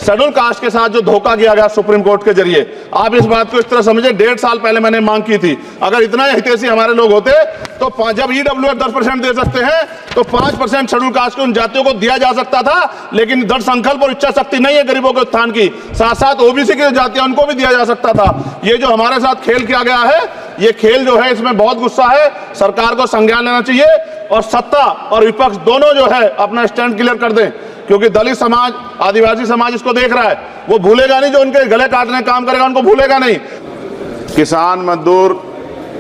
Schedule caste के साथ जो धोखा किया गया सुप्रीम कोर्ट के जरिए, आप इस बात को इस तरह समझे, 1.5 साल पहले मैंने मांग की थी। अगर इतना हितैषी हमारे लोग होते तो जब ईडब्ल्यूएफ 10% दे सकते हैं तो 5% शेड्यूल कास्ट के उन जातियों को दिया जा सकता था, लेकिन दृढ़ संकल्प और इच्छा शक्ति नहीं है गरीबों के उत्थान की। साथ साथ ओबीसी की जातियां उनको भी दिया जा सकता था। ये जो हमारे साथ खेल किया गया है, ये खेल जो है इसमें बहुत गुस्सा है, सरकार को संज्ञान लेना चाहिए और सत्ता और विपक्ष दोनों जो है अपना स्टैंड क्लियर कर दें, क्योंकि दलित समाज, आदिवासी समाज इसको देख रहा है। वो भूलेगा नहीं, जो उनके गले काटने का काम करेगा उनको भूलेगा नहीं। किसान मजदूर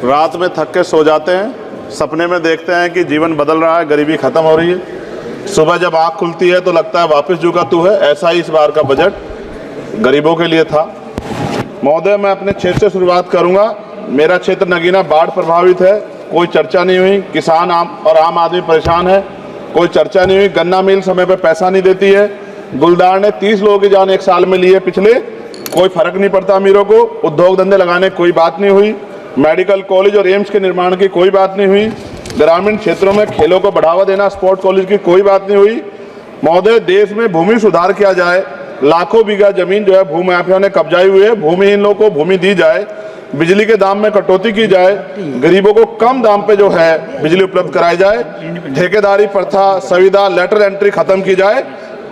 रात में थक के सो जाते हैं, सपने में देखते हैं कि जीवन बदल रहा है, गरीबी खत्म हो रही है। सुबह जब आँख खुलती है तो लगता है वापस जो का तू है। ऐसा ही इस बार का बजट गरीबों के लिए था। महोदय, मैं अपने क्षेत्र से शुरुआत करूंगा। मेरा क्षेत्र नगीना बाढ़ प्रभावित है, कोई चर्चा नहीं हुई। किसान आम आदमी परेशान है, कोई चर्चा नहीं हुई। गन्ना मिल समय पे पैसा नहीं देती है। गुलदार ने 30 लोगों की जान 1 साल में ली है पिछले, कोई फर्क नहीं पड़ता अमीरों को। उद्योग धंधे लगाने कोई बात नहीं हुई। मेडिकल कॉलेज और एम्स के निर्माण की कोई बात नहीं हुई। ग्रामीण क्षेत्रों में खेलों को बढ़ावा देना, स्पोर्ट कॉलेज की कोई बात नहीं हुई। महोदय, देश में भूमि सुधार किया जाए, लाखों बीघा जमीन जो है भूमाफिया ने कब्जाई हुई है, भूमिहीन लोगों को भूमि दी जाए, बिजली के दाम में कटौती की जाए, गरीबों को कम दाम पे जो है बिजली उपलब्ध कराई जाए, ठेकेदारी प्रथा, संविदा, लेटर एंट्री खत्म की जाए,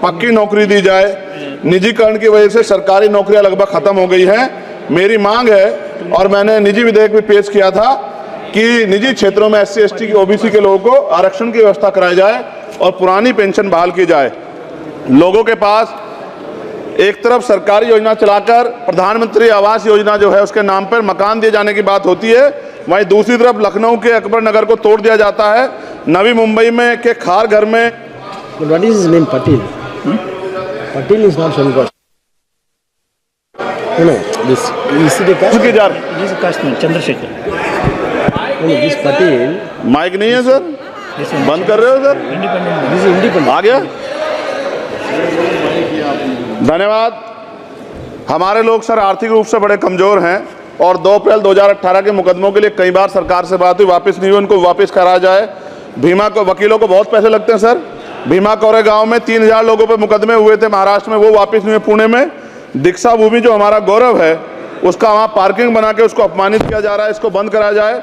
पक्की नौकरी दी जाए। निजीकरण की वजह से सरकारी नौकरियां लगभग खत्म हो गई हैं। मेरी मांग है, और मैंने निजी विधेयक भी पेश किया था, कि निजी क्षेत्रों में SC ST की OBC के लोगों को आरक्षण की व्यवस्था कराई जाए और पुरानी पेंशन बहाल की जाए। लोगों के पास एक तरफ सरकारी योजना चलाकर प्रधानमंत्री आवास योजना जो है उसके नाम पर मकान दिए जाने की बात होती है, वहीं दूसरी तरफ लखनऊ के अकबर नगर को तोड़ दिया जाता है। नवी मुंबई में के खार घर में What is his name? Patil. Patil is not Shankar. No, this is the caste. उसकी जा This is caste name, Chandrasekhar. No, this Patil. Mike नहीं है सर, बंद कर रहे हो sir? Independent. This is independent. आ गया, धन्यवाद। हमारे लोग सर आर्थिक रूप से बड़े कमजोर हैं और 2 अप्रैल 2018 के मुकदमों के लिए कई बार सरकार से बात हुई, वापस नहीं हुई। उनको वापस कराया जाए। भीमा को वकीलों को बहुत पैसे लगते हैं सर। भीमा कोरे गांव में 3000 लोगों पर मुकदमे हुए थे महाराष्ट्र में, वो वापस नहीं हुए। पुणे में दीक्षा भूमि जो हमारा गौरव है, उसका वहाँ पार्किंग बना के उसको अपमानित किया जा रहा है, इसको बंद कराया जाए।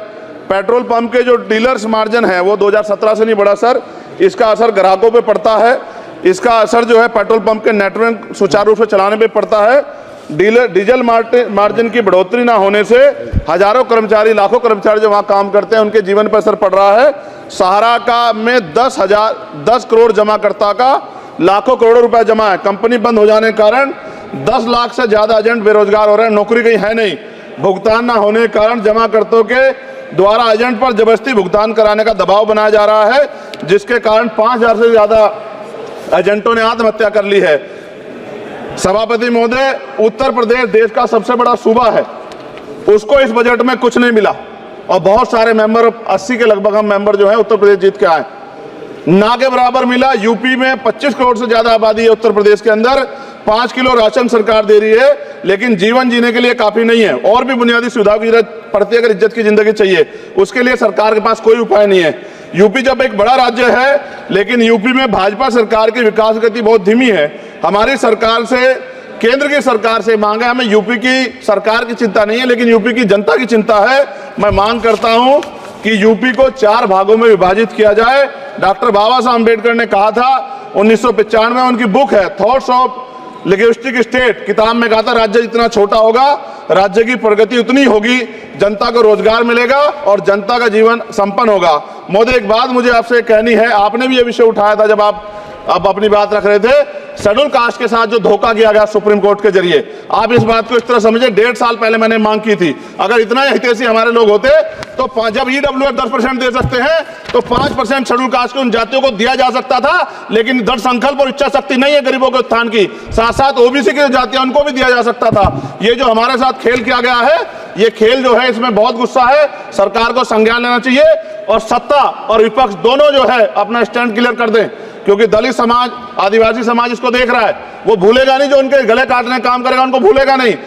पेट्रोल पंप के जो डीलर्स मार्जिन है वो 2017 से नहीं बढ़ा सर, इसका असर ग्राहकों पे पड़ता है। इसका असर जो है पेट्रोल पंप के नेटवर्क सुचारू रूप से चलाने पे पड़ता है। डीजल मार्जिन की बढ़ोतरी ना होने से हजारों कर्मचारी, लाखों कर्मचारी जो वहाँ काम करते हैं उनके जीवन पर असर पड़ रहा है। सहारा का में 10 करोड़ जमाकर्ता का लाखों करोड़ों रुपए जमा है। कंपनी बंद हो जाने के कारण 10 लाख से ज्यादा एजेंट बेरोजगार हो रहे हैं, नौकरी कहीं है नहीं। भुगतान ना होने के कारण जमाकर्ताओं के द्वारा एजेंट पर जबरदस्ती भुगतान कराने का दबाव बनाया जा रहा है, जिसके कारण 5000 से ज्यादा एजेंटों ने आत्महत्या कर ली है। सभापति महोदय, उत्तर प्रदेश देश का सबसे बड़ा सूबा है, उसको इस बजट में कुछ नहीं मिला और बहुत सारे मेंबर, 80 के लगभग हम मेंबर जो है उत्तर प्रदेश जीत के आए, ना के बराबर मिला। यूपी में 25 करोड़ से ज्यादा आबादी है उत्तर प्रदेश के अंदर, 5 किलो राशन सरकार दे रही है, लेकिन जीवन जीने के लिए काफी नहीं है। और भी बुनियादी सुविधाओं की जरूरत पड़ती है। अगर इज्जत की जिंदगी चाहिए, उसके लिए सरकार के पास कोई उपाय नहीं है। यूपी जब एक बड़ा राज्य है, लेकिन यूपी में भाजपा सरकार की विकास गति बहुत धीमी है। हमारी सरकार से, केंद्र की सरकार से मांग है, हमें यूपी की सरकार की चिंता नहीं है, लेकिन यूपी की जनता की चिंता है। मैं मांग करता हूं कि यूपी को 4 भागों में विभाजित किया जाए। डॉक्टर बाबा साहब अम्बेडकर ने कहा था 1995 में, उनकी बुक है थॉट्स ऑफ लिंग्विस्टिक स्टेट, किताब में कहा था राज्य जितना छोटा होगा राज्य की प्रगति उतनी होगी, जनता को रोजगार मिलेगा और जनता का जीवन संपन्न होगा। मोदी, एक बात मुझे आपसे कहनी है, आपने भी ये विषय उठाया था जब आप अपनी बात रख रहे थे। शेड्यूल कास्ट के साथ जो धोखा किया गया सुप्रीम कोर्ट के जरिए, आप इस बात को इस तरह समझे, 1.5 साल पहले मैंने मांग की थी। अगर इतना हितैषी हमारे लोग होते तो जब ईडब्ल्यूएफ 10% दे सकते हैं तो 5% शेड्यूल कास्ट के उन जातियों को दिया जा सकता था, लेकिन दृढ़ संकल्प और इच्छा शक्ति नहीं है गरीबों के उत्थान की। साथ साथ ओबीसी की जातियां उनको भी दिया जा सकता था। ये जो हमारे साथ खेल किया गया है, ये खेल जो है इसमें बहुत गुस्सा है, सरकार को संज्ञान लेना चाहिए और सत्ता और विपक्ष दोनों जो है अपना स्टैंड क्लियर कर दें, क्योंकि दलित समाज, आदिवासी समाज इसको देख रहा है। वो भूलेगा नहीं, जो उनके गले काटने का काम करेगा उनको भूलेगा नहीं।